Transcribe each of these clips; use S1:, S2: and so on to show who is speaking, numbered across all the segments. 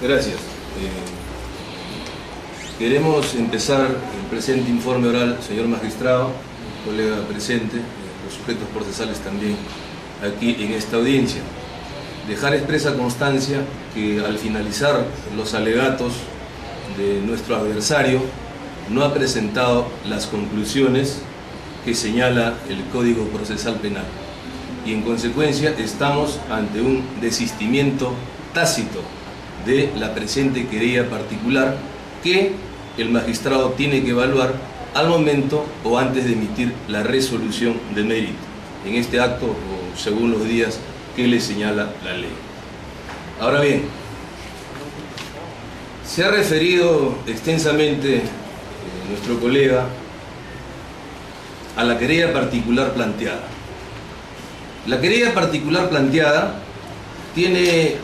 S1: Gracias. Queremos empezar el presente informe oral, señor magistrado, colega presente, los sujetos procesales también aquí en esta audiencia. Dejar expresa constancia que al finalizar los alegatos de nuestro adversario no ha presentado las conclusiones que señala el Código Procesal Penal y en consecuencia estamos ante un desistimiento tácito de la presente querella particular que el magistrado tiene que evaluar al momento o antes de emitir la resolución de mérito en este acto o según los días que le señala la ley. Ahora bien, se ha referido extensamente nuestro colega a la querella particular planteada. La querella particular planteada tiene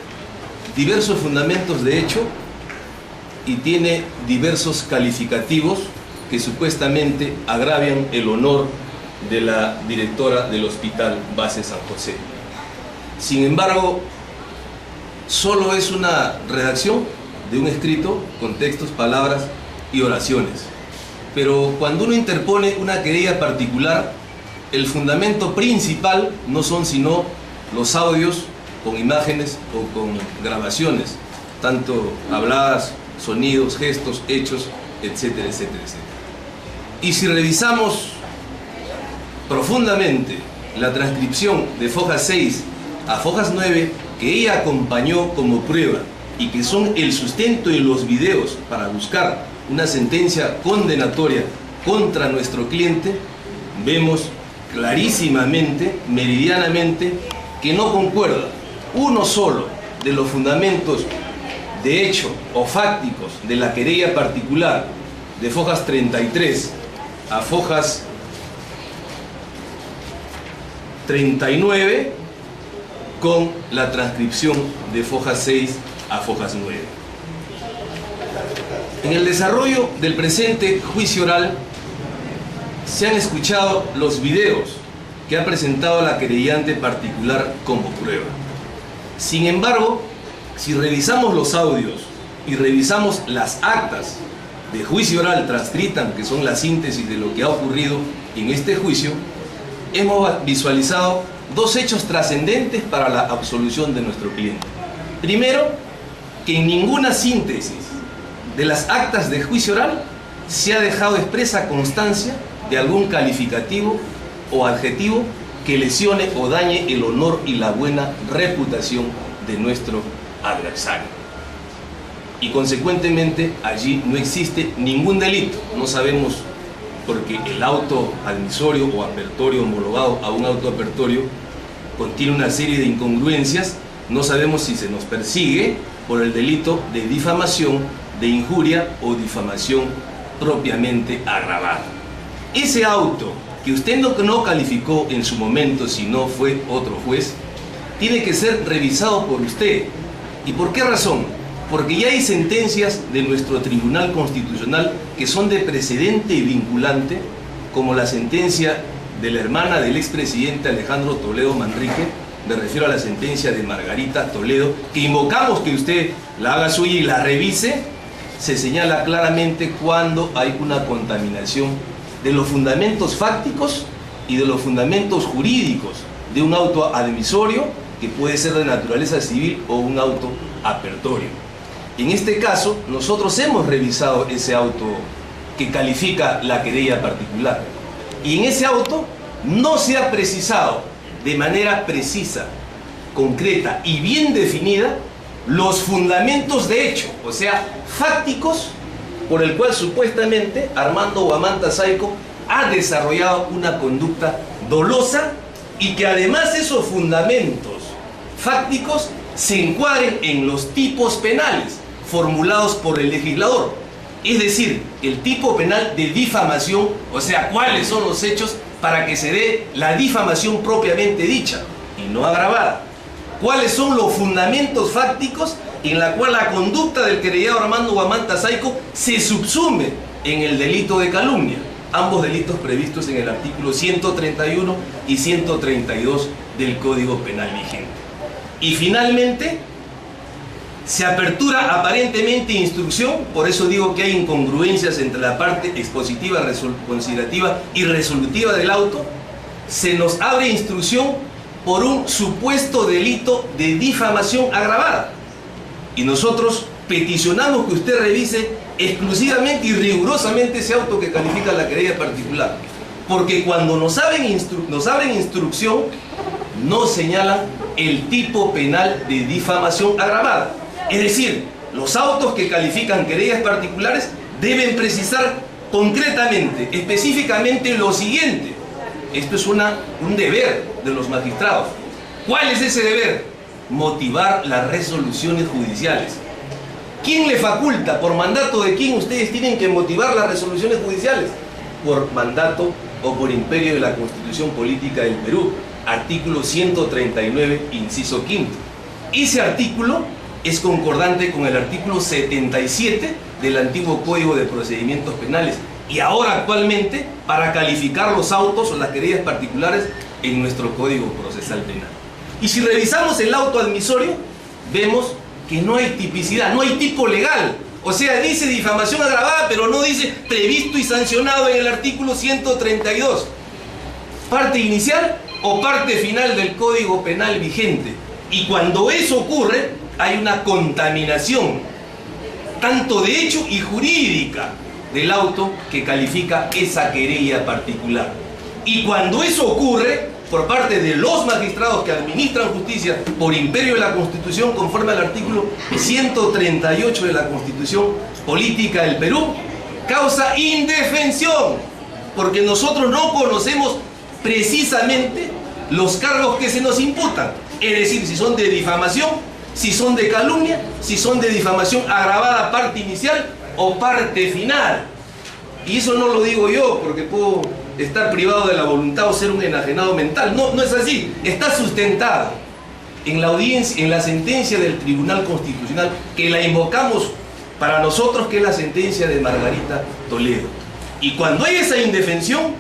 S1: diversos fundamentos de hecho y tiene diversos calificativos que supuestamente agravian el honor de la directora del Hospital Base San José. Sin embargo, solo es una redacción de un escrito con textos, palabras y oraciones. Pero cuando uno interpone una querella particular, el fundamento principal no son sino los audios con imágenes o con grabaciones, tanto habladas, sonidos, gestos, hechos, etcétera, etcétera, etcétera. Y si revisamos profundamente la transcripción de fojas 6 a fojas 9 que ella acompañó como prueba y que son el sustento de los videos para buscar una sentencia condenatoria contra nuestro cliente, vemos clarísimamente, meridianamente, que no concuerda uno solo de los fundamentos de hecho o fácticos de la querella particular de fojas 33 a fojas 39 con la transcripción de fojas 6 a fojas 9. En el desarrollo del presente juicio oral se han escuchado los videos que ha presentado la querellante particular como prueba. Sin embargo, si revisamos los audios y revisamos las actas de juicio oral transcritas, que son la síntesis de lo que ha ocurrido en este juicio, hemos visualizado dos hechos trascendentes para la absolución de nuestro cliente. Primero, que en ninguna síntesis de las actas de juicio oral se ha dejado expresa constancia de algún calificativo o adjetivo que lesione o dañe el honor y la buena reputación de nuestro adversario. Y consecuentemente allí no existe ningún delito. No sabemos, porque el auto admisorio o apertorio homologado a un auto apertorio contiene una serie de incongruencias, no sabemos si se nos persigue por el delito de difamación, de injuria o difamación propiamente agravada. Ese auto que usted no calificó en su momento, si no fue otro juez, tiene que ser revisado por usted. ¿Y por qué razón? Porque ya hay sentencias de nuestro Tribunal Constitucional que son de precedente y vinculante, como la sentencia de la hermana del expresidente Alejandro Toledo Manrique, me refiero a la sentencia de Margarita Toledo, que invocamos que usted la haga suya y la revise. Se señala claramente cuando hay una contaminación de los fundamentos fácticos y de los fundamentos jurídicos de un auto admisorio que puede ser de naturaleza civil o un auto apertorio. En este caso, nosotros hemos revisado ese auto que califica la querella particular y en ese auto no se ha precisado de manera precisa, concreta y bien definida los fundamentos de hecho, o sea, fácticos, por el cual supuestamente Armando Guamanta Saico ha desarrollado una conducta dolosa y que además esos fundamentos fácticos se encuadren en los tipos penales formulados por el legislador, es decir, el tipo penal de difamación, o sea, cuáles son los hechos para que se dé la difamación propiamente dicha y no agravada. cuáles son los fundamentos fácticos en la cual la conducta del querellado Armando Huamanta Saico se subsume en el delito de calumnia, ambos delitos previstos en el artículo 131 y 132 del Código Penal vigente. Y finalmente, se apertura aparentemente instrucción, por eso digo que hay incongruencias entre la parte expositiva, considerativa y resolutiva del auto. Se nos abre instrucción por un supuesto delito de difamación agravada. Y nosotros peticionamos que usted revise exclusivamente y rigurosamente ese auto que califica la querella particular. Porque cuando nos abren instrucción, no señalan el tipo penal de difamación agravada. Es decir, los autos que califican querellas particulares deben precisar concretamente, específicamente lo siguiente. Esto es un deber de los magistrados. ¿Cuál es ese deber? Motivar las resoluciones judiciales. ¿Quién le faculta? ¿Por mandato de quién ustedes tienen que motivar las resoluciones judiciales? Por mandato o por imperio de la Constitución Política del Perú, artículo 139, inciso 5. Ese artículo es concordante con el artículo 77 del antiguo Código de Procedimientos Penales y ahora actualmente para calificar los autos o las querellas particulares en nuestro Código Procesal Penal. Y si revisamos el auto admisorio, vemos que no hay tipicidad, no hay tipo legal. O sea, dice difamación agravada, pero no dice previsto y sancionado en el artículo 132. Parte inicial o parte final del Código Penal vigente. Y cuando eso ocurre, hay una contaminación, tanto de hecho y jurídica, del auto que califica esa querella particular. Y cuando eso ocurre, por parte de los magistrados que administran justicia por imperio de la Constitución, conforme al artículo 138 de la Constitución Política del Perú, causa indefensión, porque nosotros no conocemos precisamente los cargos que se nos imputan, es decir, si son de difamación, si son de calumnia, si son de difamación agravada parte inicial o parte final. Y eso no lo digo yo porque puedo estar privado de la voluntad o ser un enajenado mental. No es así. Está sustentado en la audiencia, en la sentencia del Tribunal Constitucional, que la invocamos para nosotros, que es la sentencia de Margarita Toledo. Y cuando hay esa indefensión,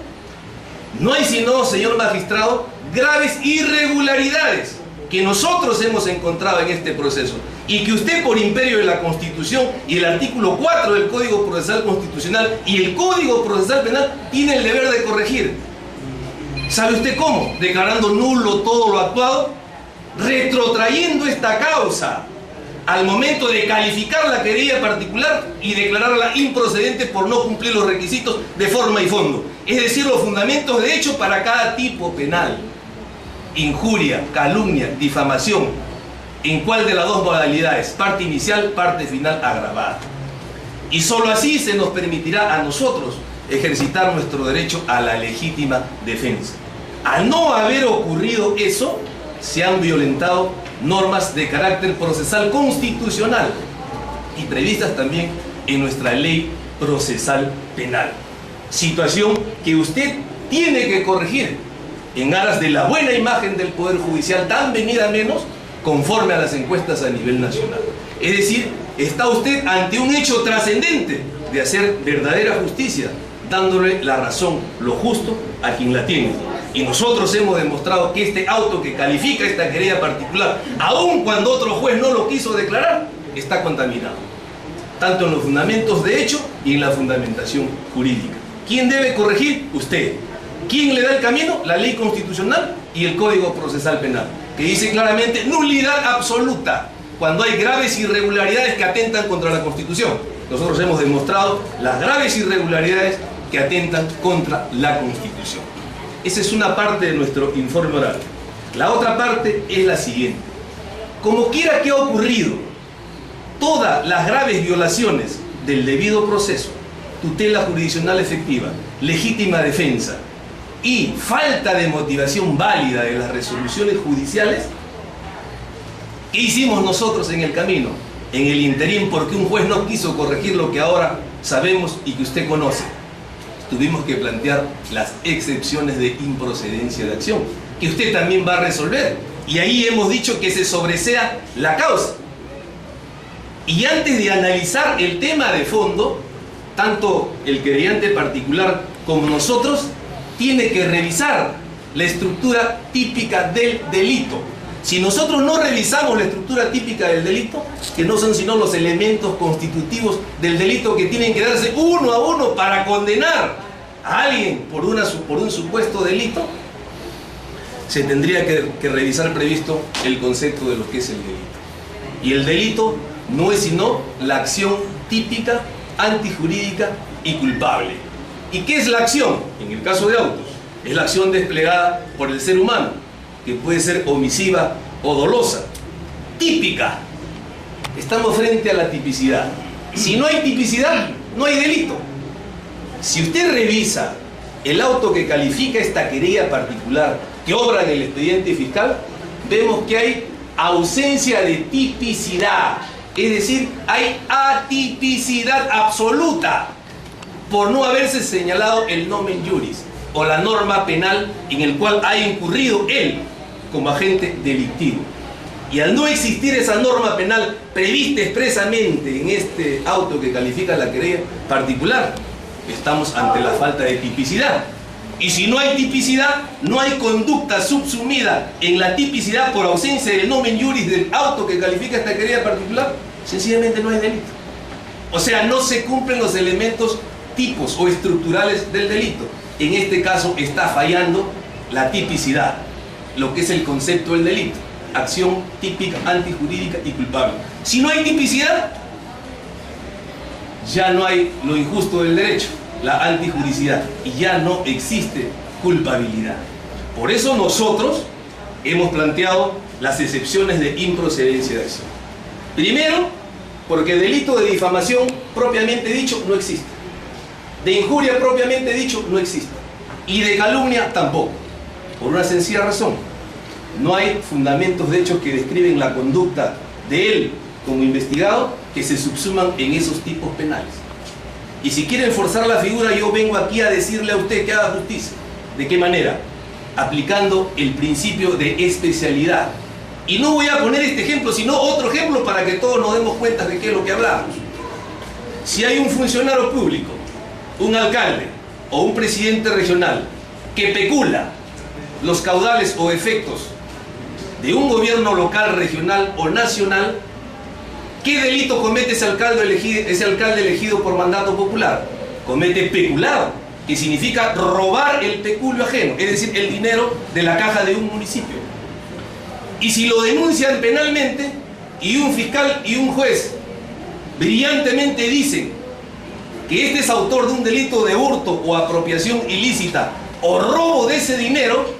S1: no hay sino, señor magistrado, graves irregularidades que nosotros hemos encontrado en este proceso y que usted, por imperio de la Constitución y el artículo 4 del Código Procesal Constitucional y el Código Procesal Penal, tiene el deber de corregir. ¿Sabe usted cómo? Declarando nulo todo lo actuado, retrotrayendo esta causa al momento de calificar la querella particular y declararla improcedente por no cumplir los requisitos de forma y fondo, es decir, los fundamentos de hecho para cada tipo penal: injuria, calumnia, difamación. ¿En cuál de las dos modalidades? Parte inicial, parte final agravada. Y solo así se nos permitirá a nosotros ejercitar nuestro derecho a la legítima defensa. Al no haber ocurrido eso, se han violentado normas de carácter procesal constitucional y previstas también en nuestra ley procesal penal. Situación que usted tiene que corregir en aras de la buena imagen del Poder Judicial, tan venida menos conforme a las encuestas a nivel nacional. Es decir, está usted ante un hecho trascendente de hacer verdadera justicia, dándole la razón, lo justo, a quien la tiene. Y nosotros hemos demostrado que este auto que califica esta querella particular, aun cuando otro juez no lo quiso declarar, está contaminado, tanto en los fundamentos de hecho y en la fundamentación jurídica. ¿Quién debe corregir? Usted. ¿Quién le da el camino? La ley constitucional y el Código Procesal Penal, que dice claramente nulidad absoluta cuando hay graves irregularidades que atentan contra la Constitución. Nosotros hemos demostrado las graves irregularidades que atentan contra la Constitución. Esa es una parte de nuestro informe oral. La otra parte es la siguiente. Como quiera que ha ocurrido, todas las graves violaciones del debido proceso, tutela jurisdiccional efectiva, legítima defensa y falta de motivación válida de las resoluciones judiciales, ¿qué hicimos nosotros en el camino? En el interín, porque un juez no quiso corregir lo que ahora sabemos y que usted conoce. Tuvimos que plantear las excepciones de improcedencia de acción, que usted también va a resolver Y ahí hemos dicho que se sobresea la causa. Y antes de analizar el tema de fondo, tanto el querellante particular como nosotros, tiene que revisar la estructura típica del delito. Si nosotros no revisamos la estructura típica del delito, que no son sino los elementos constitutivos del delito que tienen que darse uno a uno para condenar a alguien por un supuesto delito, se tendría que revisar previsto el concepto de lo que es el delito. Y el delito no es sino la acción típica, antijurídica y culpable. ¿Y qué es la acción? En el caso de autos, es la acción desplegada por el ser humano, que puede ser omisiva o dolosa. Típica. Estamos frente a la tipicidad. Si no hay tipicidad, no hay delito. Si usted revisa el auto que califica esta querella particular que obra en el expediente fiscal, vemos que hay ausencia de tipicidad. Es decir, hay atipicidad absoluta por no haberse señalado el nomen juris o la norma penal en el cual ha incurrido él como agente delictivo. Y al no existir esa norma penal prevista expresamente en este auto que califica la querella particular, estamos ante la falta de tipicidad. Y si no hay tipicidad, no hay conducta subsumida en la tipicidad por ausencia del nomen juris del auto que califica esta querella particular, sencillamente no hay delito. O sea, no se cumplen los elementos tipos o estructurales del delito. En este caso está fallando la tipicidad, lo que es el concepto del delito: acción típica, antijurídica y culpable. Si no hay tipicidad, ya no hay lo injusto del derecho, la antijuricidad, y ya no existe culpabilidad. Por eso nosotros hemos planteado las excepciones de improcedencia de acción. Primero, porque delito de difamación propiamente dicho no existe, de injuria propiamente dicho no existe, y de calumnia tampoco, por una sencilla razón: no hay fundamentos de hechos que describen la conducta de él como investigado que se subsuman en esos tipos penales. Y si quieren forzar la figura, yo vengo aquí a decirle a usted que haga justicia. ¿De qué manera? Aplicando el principio de especialidad. Y no voy a poner este ejemplo, sino otro ejemplo para que todos nos demos cuenta de qué es lo que hablamos. Si hay un funcionario público, un alcalde o un presidente regional que pecula los caudales o efectos de un gobierno local, regional o nacional, ¿qué delito comete ese alcalde elegido por mandato popular? Comete peculado, que significa robar el peculio ajeno, es decir, el dinero de la caja de un municipio. Y si lo denuncian penalmente y un fiscal y un juez brillantemente dicen que este es autor de un delito de hurto o apropiación ilícita o robo de ese dinero,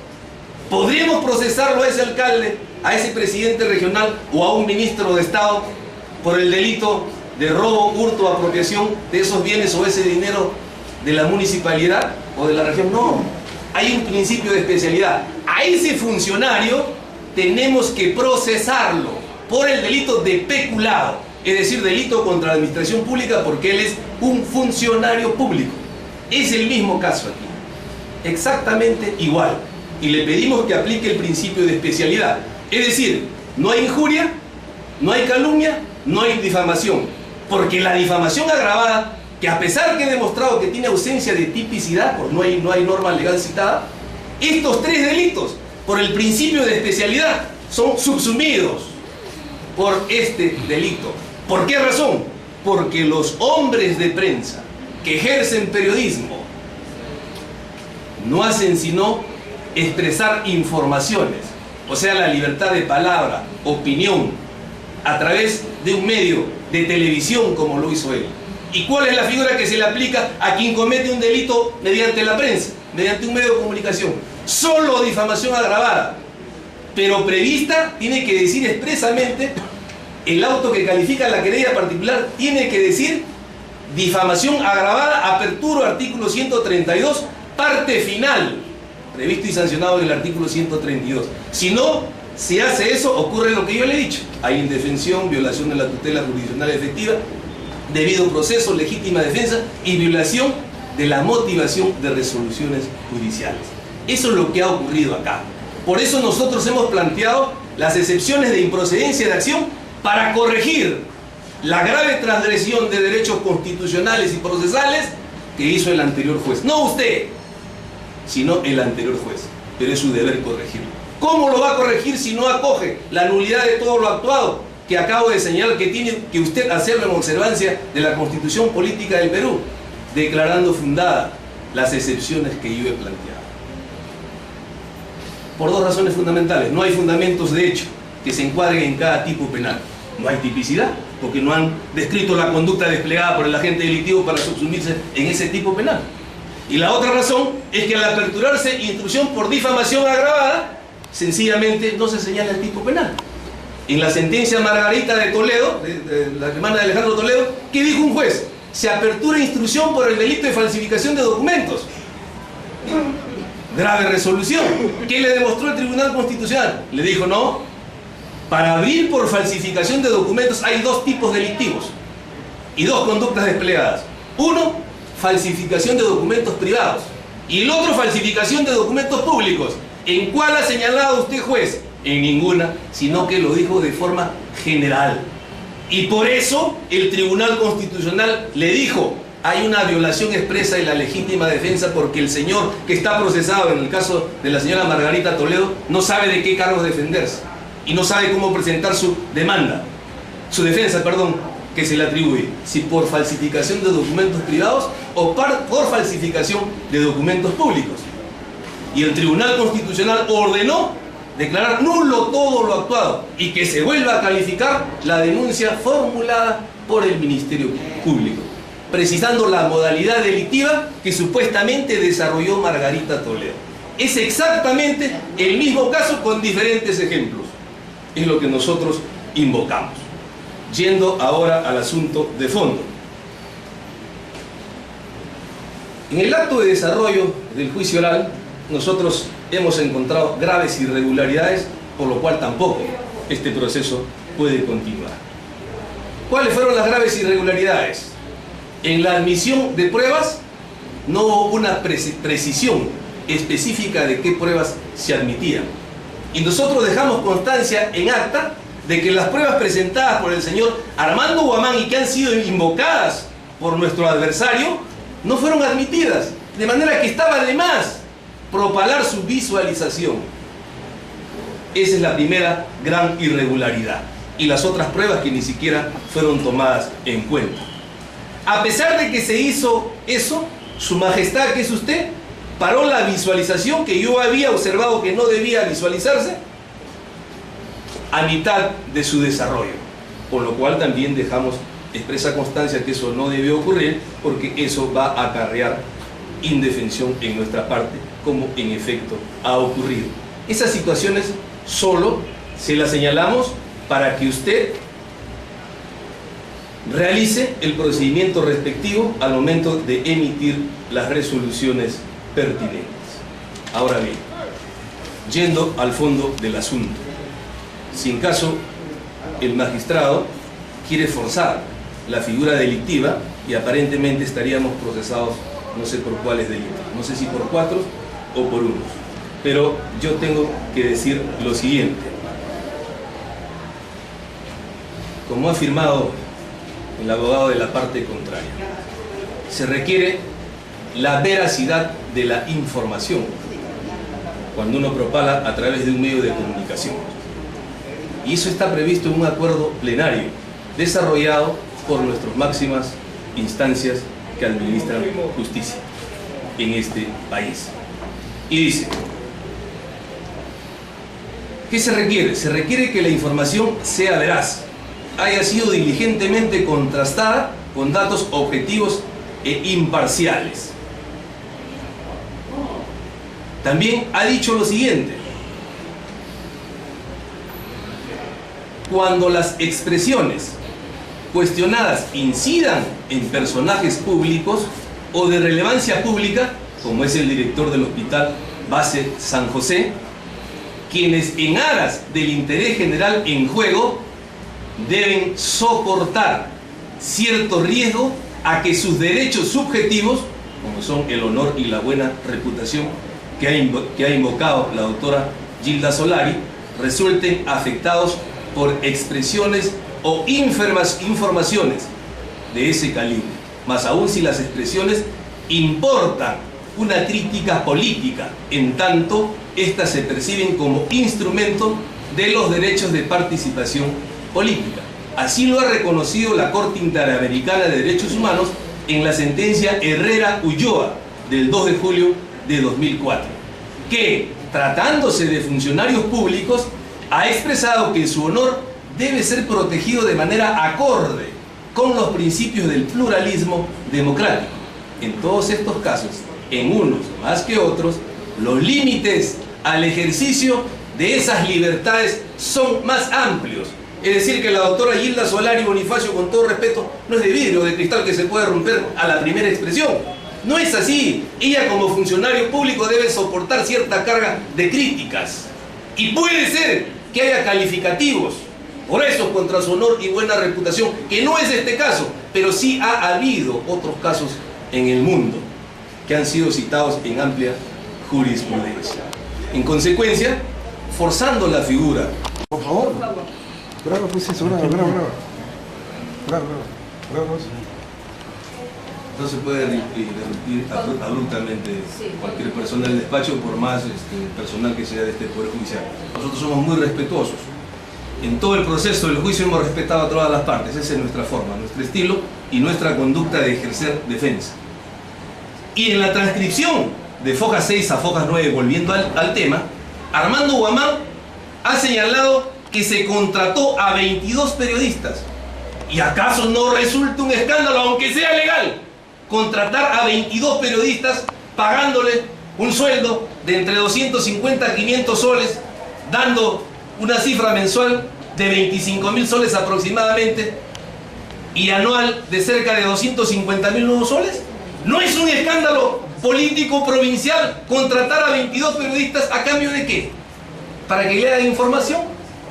S1: podríamos procesarlo a ese alcalde, a ese presidente regional o a un ministro de Estado por el delito de robo, hurto, apropiación de esos bienes o ese dinero de la municipalidad o de la región. No, hay un principio de especialidad. A ese funcionario tenemos que procesarlo por el delito de peculado, es decir, delito contra la administración pública, porque él es un funcionario público. Es el mismo caso aquí, exactamente igual. Y le pedimos que aplique el principio de especialidad, es decir, no hay injuria, no hay calumnia, no hay difamación, porque la difamación agravada, que a pesar que he demostrado que tiene ausencia de tipicidad, pues no hay norma legal citada, estos tres delitos, por el principio de especialidad, son subsumidos por este delito. ¿Por qué razón? Porque los hombres de prensa que ejercen periodismo no hacen sino expresar informaciones, o sea, la libertad de palabra, opinión, a través de un medio de televisión como lo hizo él. ¿Y cuál es la figura que se le aplica a quien comete un delito mediante la prensa, mediante un medio de comunicación? Solo difamación agravada, pero prevista, tiene que decir expresamente, el auto que califica la querella particular tiene que decir difamación agravada, aperturo artículo 132, parte final, previsto y sancionado en el artículo 132. Si no se hace eso, ocurre lo que yo le he dicho: hay indefensión, violación de la tutela jurisdiccional efectiva, debido proceso, legítima defensa y violación de la motivación de resoluciones judiciales. Eso es lo que ha ocurrido acá. Por eso nosotros hemos planteado las excepciones de improcedencia de acción para corregir la grave transgresión de derechos constitucionales y procesales que hizo el anterior juez. No usted, sino el anterior juez. Pero es su deber corregirlo. ¿Cómo lo va a corregir si no acoge la nulidad de todo lo actuado que acabo de señalar que tiene que usted hacerlo en observancia de la Constitución Política del Perú, declarando fundadas las excepciones que yo he planteado? Por dos razones fundamentales. No hay fundamentos de hecho que se encuadren en cada tipo penal. No hay tipicidad, porque no han descrito la conducta desplegada por el agente delictivo para subsumirse en ese tipo penal. Y la otra razón es que al aperturarse instrucción por difamación agravada, sencillamente no se señala el tipo penal. En la sentencia Margarita de Toledo, de la hermana de Alejandro Toledo, ¿qué dijo un juez? Se apertura instrucción por el delito de falsificación de documentos. Grave resolución. ¿Qué le demostró el Tribunal Constitucional? Le dijo, no, para abrir por falsificación de documentos hay dos tipos delictivos y dos conductas desplegadas. Uno, falsificación de documentos privados, y el otro, falsificación de documentos públicos. ¿En cuál ha señalado usted, juez? En ninguna, sino que lo dijo de forma general. Y por eso el Tribunal Constitucional le dijo, hay una violación expresa de la legítima defensa porque el señor que está procesado en el caso de la señora Margarita Toledo no sabe de qué cargos defenderse y no sabe cómo presentar su demanda, su defensa, perdón, que se le atribuye, si por falsificación de documentos privados o por falsificación de documentos públicos. Y el Tribunal Constitucional ordenó declarar nulo todo lo actuado y que se vuelva a calificar la denuncia formulada por el Ministerio Público, precisando la modalidad delictiva que supuestamente desarrolló Margarita Toledo. Es exactamente el mismo caso con diferentes ejemplos. Es lo que nosotros invocamos. Yendo ahora al asunto de fondo. En el acto de desarrollo del juicio oral, nosotros hemos encontrado graves irregularidades, por lo cual tampoco este proceso puede continuar. ¿Cuáles fueron las graves irregularidades? En la admisión de pruebas no hubo una precisión específica de qué pruebas se admitían. Y nosotros dejamos constancia en acta de que las pruebas presentadas por el señor Armando Guamán y que han sido invocadas por nuestro adversario no fueron admitidas, de manera que estaba de más propalar su visualización. Esa es la primera gran irregularidad, y las otras pruebas que ni siquiera fueron tomadas en cuenta. A pesar de que se hizo eso, Su Majestad, que es usted, paró la visualización que yo había observado que no debía visualizarse a mitad de su desarrollo, por lo cual también dejamos expresa constancia que eso no debe ocurrir, porque eso va a acarrear indefensión en nuestra parte, como en efecto ha ocurrido. Esas situaciones solo se las señalamos para que usted realice el procedimiento respectivo al momento de emitir las resoluciones pertinentes. Ahora bien, yendo al fondo del asunto, si en caso el magistrado quiere forzar la figura delictiva, y aparentemente estaríamos procesados no sé por cuáles delitos, no sé si por 4 o por 1, pero yo tengo que decir lo siguiente. Como ha afirmado el abogado de la parte contraria, se requiere la veracidad de la información cuando uno propala a través de un medio de comunicación, y eso está previsto en un acuerdo plenario desarrollado por nuestras máximas instancias que administran justicia en este país. Y dice, ¿qué se requiere? Se requiere que la información sea veraz, haya sido diligentemente contrastada con datos objetivos e imparciales. También ha dicho lo siguiente: cuando las expresiones cuestionadas incidan en personajes públicos o de relevancia pública, como es el director del Hospital Base San José, quienes en aras del interés general en juego deben soportar cierto riesgo a que sus derechos subjetivos, como son el honor y la buena reputación que ha invocado la doctora Gilda Solari resulten afectados por expresiones o informaciones de ese calibre, más aún si las expresiones importan una crítica política, en tanto éstas se perciben como instrumento de los derechos de participación política. Así lo ha reconocido la Corte Interamericana de Derechos Humanos en la sentencia Herrera-Ulloa del 2 de julio de 2004, que, tratándose de funcionarios públicos, ha expresado que su honor debe ser protegido de manera acorde con los principios del pluralismo democrático. En todos estos casos, en unos más que otros, los límites al ejercicio de esas libertades son más amplios. Es decir, que la doctora Gilda Solari Bonifacio, con todo respeto, no es de vidrio o de cristal que se puede romper a la primera expresión. No es así. Ella, como funcionario público, debe soportar cierta carga de críticas. Y puede ser que haya calificativos por eso contra su honor y buena reputación, que no es este caso, pero sí ha habido otros casos en el mundo que han sido citados en amplia jurisprudencia. En consecuencia, forzando la figura.
S2: Por favor. Bravo, pues eso, bravo.
S1: No se puede irrumpir abruptamente cualquier persona del despacho, por más personal que sea de este Poder Judicial. Nosotros somos muy respetuosos. En todo el proceso del juicio hemos respetado a todas las partes. Esa es nuestra forma, nuestro estilo y nuestra conducta de ejercer defensa. Y en la transcripción de Fojas 6 a Fojas 9, volviendo al tema, Armando Guamán ha señalado que se contrató a 22 periodistas. ¿Y acaso no resulta un escándalo, aunque sea legal, contratar a 22 periodistas pagándole un sueldo de entre 250 a 500 soles, dando una cifra mensual de 25.000 soles aproximadamente y anual de cerca de 250.000 nuevos soles? ¿No es un escándalo político provincial contratar a 22 periodistas a cambio de qué? ¿Para que lean información?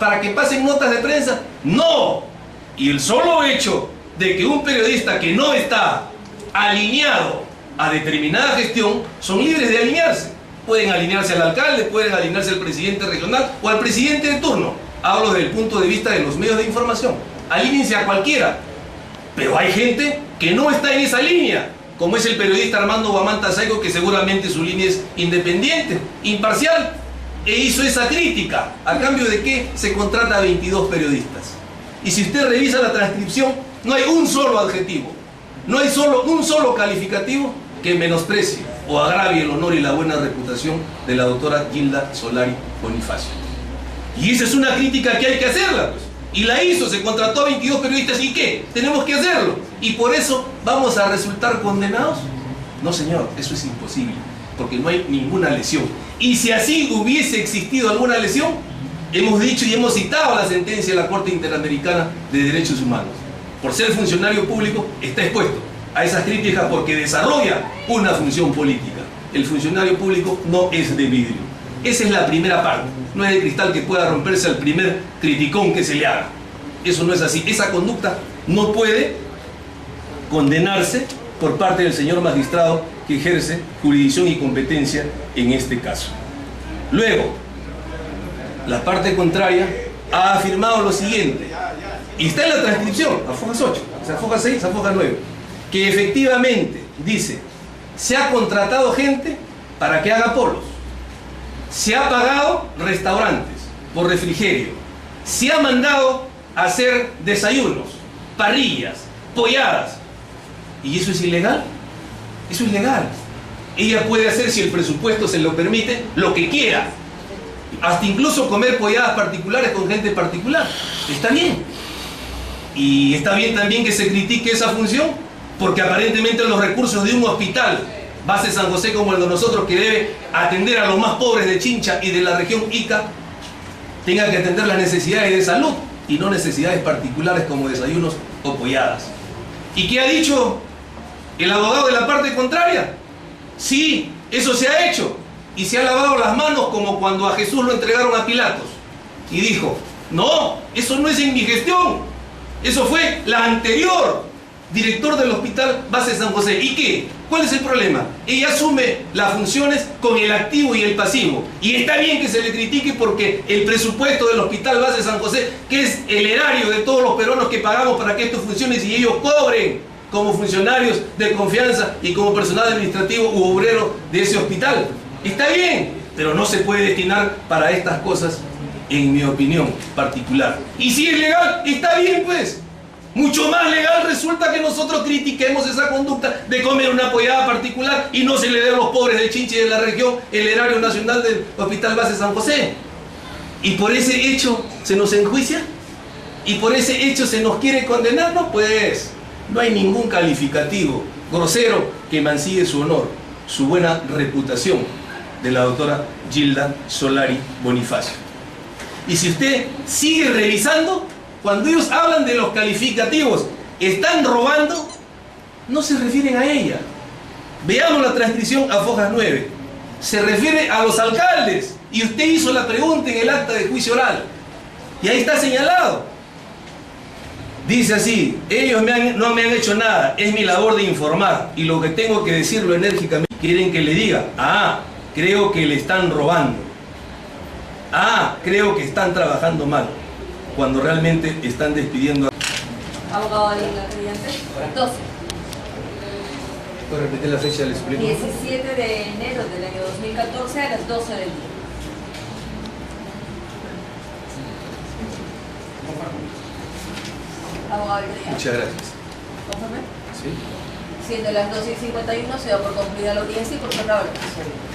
S1: ¿Para que pasen notas de prensa? ¡No! Y el solo hecho de que un periodista que no está alineado a determinada gestión, son libres de alinearse. Pueden alinearse al alcalde, pueden alinearse al presidente regional o al presidente de turno. Hablo desde el punto de vista de los medios de información. Alínense a cualquiera. Pero hay gente que no está en esa línea, como es el periodista Armando Guamán Tasaico, que seguramente su línea es independiente, imparcial, e hizo esa crítica. ¿A cambio de qué se contrata a 22 periodistas? Y si usted revisa la transcripción, no hay un solo adjetivo, no hay un solo calificativo que menosprecie o agravie el honor y la buena reputación de la doctora Gilda Solari Bonifacio. Y esa es una crítica que hay que hacerla, pues. Y la hizo, se contrató a 22 periodistas. ¿Y qué? Tenemos que hacerlo. ¿Y por eso vamos a resultar condenados? No, señor, eso es imposible, porque no hay ninguna lesión. Y si así hubiese existido alguna lesión, hemos dicho y hemos citado la sentencia de la Corte Interamericana de Derechos Humanos. Por ser funcionario público, está expuesto a esas críticas porque desarrolla una función política. El funcionario público no es de vidrio. Esa es la primera parte. No es de cristal que pueda romperse al primer criticón que se le haga. Eso no es así. Esa conducta no puede condenarse por parte del señor magistrado que ejerce jurisdicción y competencia en este caso. Luego, la parte contraria ha afirmado lo siguiente, y está en la transcripción, a Fojas 8, o sea, Fojas 6 a Fojas 9, que efectivamente dice: se ha contratado gente para que haga polos, se ha pagado restaurantes por refrigerio, se ha mandado a hacer desayunos, parrillas, polladas. ¿Y eso es ilegal? Eso es legal. Ella puede hacer, si el presupuesto se lo permite, lo que quiera. Hasta incluso comer polladas particulares con gente particular. Está bien. Y está bien también que se critique esa función, porque aparentemente los recursos de un hospital base San José como el de nosotros, que debe atender a los más pobres de Chincha y de la región Ica, tenga que atender las necesidades de salud y no necesidades particulares como desayunos o polladas. ¿Y qué ha dicho el abogado de la parte contraria? Sí, eso se ha hecho, y se ha lavado las manos como cuando a Jesús lo entregaron a Pilatos y dijo: no, eso no es en mi gestión, eso fue la anterior director del hospital base San José. ¿Y qué? ¿Cuál es el problema? Ella asume las funciones con el activo y el pasivo. Y está bien que se le critique porque el presupuesto del Hospital Base San José, que es el erario de todos los peruanos que pagamos para que esto funcione y ellos cobren como funcionarios de confianza y como personal administrativo u obrero de ese hospital. Está bien, pero no se puede destinar para estas cosas, en mi opinión particular. Y si es legal, está bien pues. Mucho más legal resulta que nosotros critiquemos esa conducta de comer una pollada particular y no se le dé a los pobres del Chinchi de la región el erario nacional del Hospital Base San José. Y por ese hecho se nos enjuicia y por ese hecho se nos quiere condenar. No, pues no hay ningún calificativo grosero que mancille su honor, su buena reputación de la doctora Gilda Solari Bonifacio. Y si usted sigue revisando, cuando ellos hablan de los calificativos, están robando, no se refieren a ella. Veamos la transcripción a fojas 9. Se refiere a los alcaldes. Y usted hizo la pregunta en el acta de juicio oral. Y ahí está señalado. Dice así: ellos no me han hecho nada, es mi labor de informar. Y lo que tengo que decirlo enérgicamente, quieren que le diga: ah, creo que le están robando. Ah, creo que están trabajando mal, cuando realmente están despidiendo a...
S3: Abogado de la creyente. 12.
S1: ¿Puedo repetir la fecha del suplente?
S3: 17 de enero del año 2014 a las 12 del día. Abogado de creyente.
S1: Muchas gracias.
S3: ¿Conforme?
S1: ¿Sí?
S3: Siendo las 12:51, se da por concluida la audiencia y por cerrado la sesión.